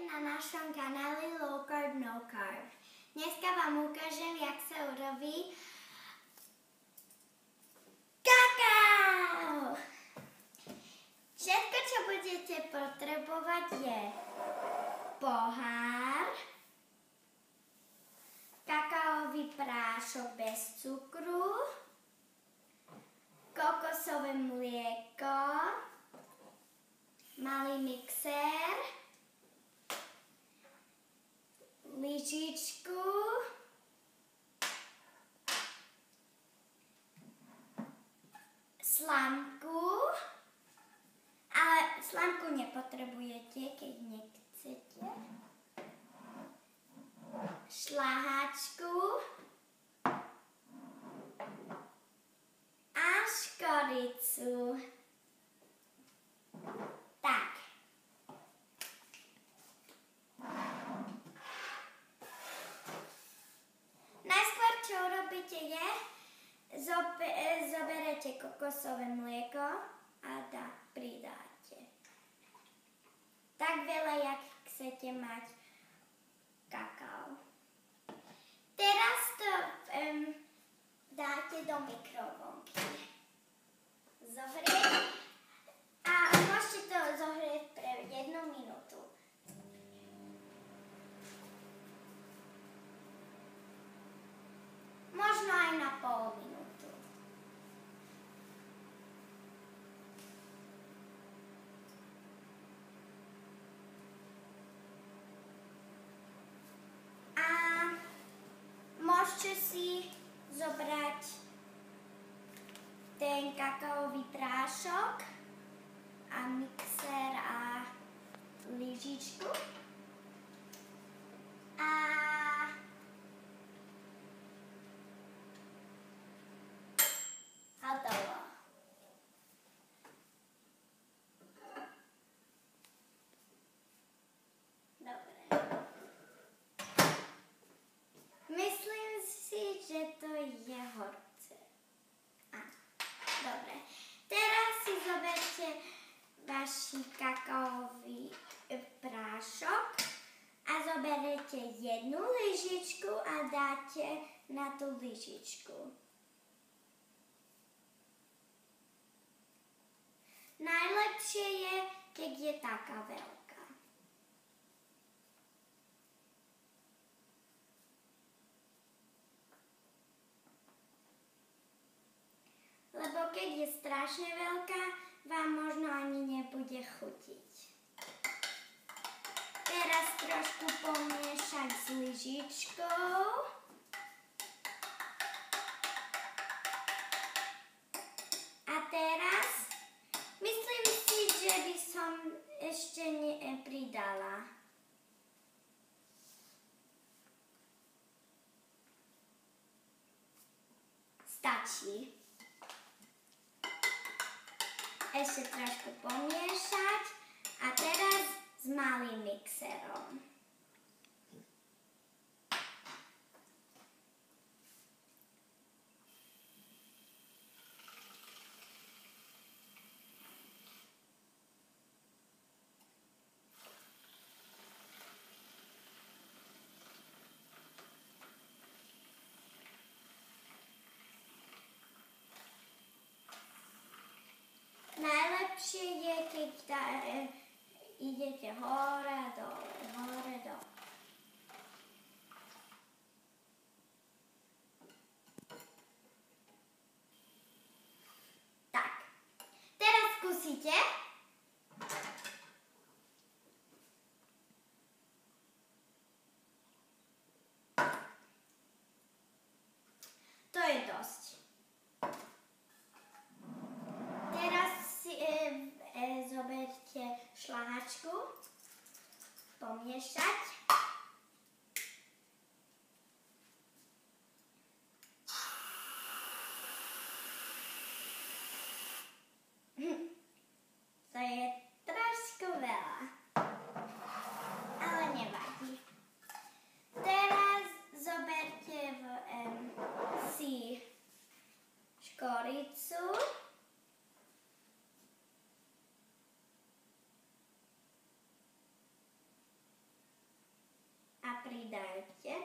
na našom kanáli Low Carb No Carb. Dneska vám ukážem, jak sa urobí kakao. Všetko, čo budete potrebovať, je pohár, kakaový prášok bez cukru, kokosové mlieko, malý mixér, lyžičku, slamku, ale slamku nepotrebujete, keď nechcete, šľahačku a škoricu. Tak. Najskôr, čo urobíte, je, zoberete kokosové mlieko a pridáte. Tak veľa, jak chcete mať kakao. Teraz to dáte do mikrovlnky. Zohrieť. A môžete to zohrieť pre 1 minútu. Možno aj na pol minútu. A môžete si zobrať ten kakaový prášok a mixér a lyžičku. A hotovo. Dobre. Myslím si, že to je horce. Dobre. Teraz si zoberte váš kakaový prášok a zoberete 1 lyžičku a dáte na tú lyžičku. Najlepšie je, keď je taká veľká. Lebo keď je strašne veľká, vám možno ani nebude chutiť. Teraz trošku pomiešať s lyžičkou. A teraz myslím si, že by som ešte nepridala. Stačí. Ešte trošku pomiešať a teraz s malým mixérom. Najlepšie je, keď idete hore a dole, hore a dole. Tak, teraz skúsite. To je dosť. Zoberte šľahačku, pomiešať. To je trošku veľa, ale nevadí. Teraz zoberte si škoricu. dajte.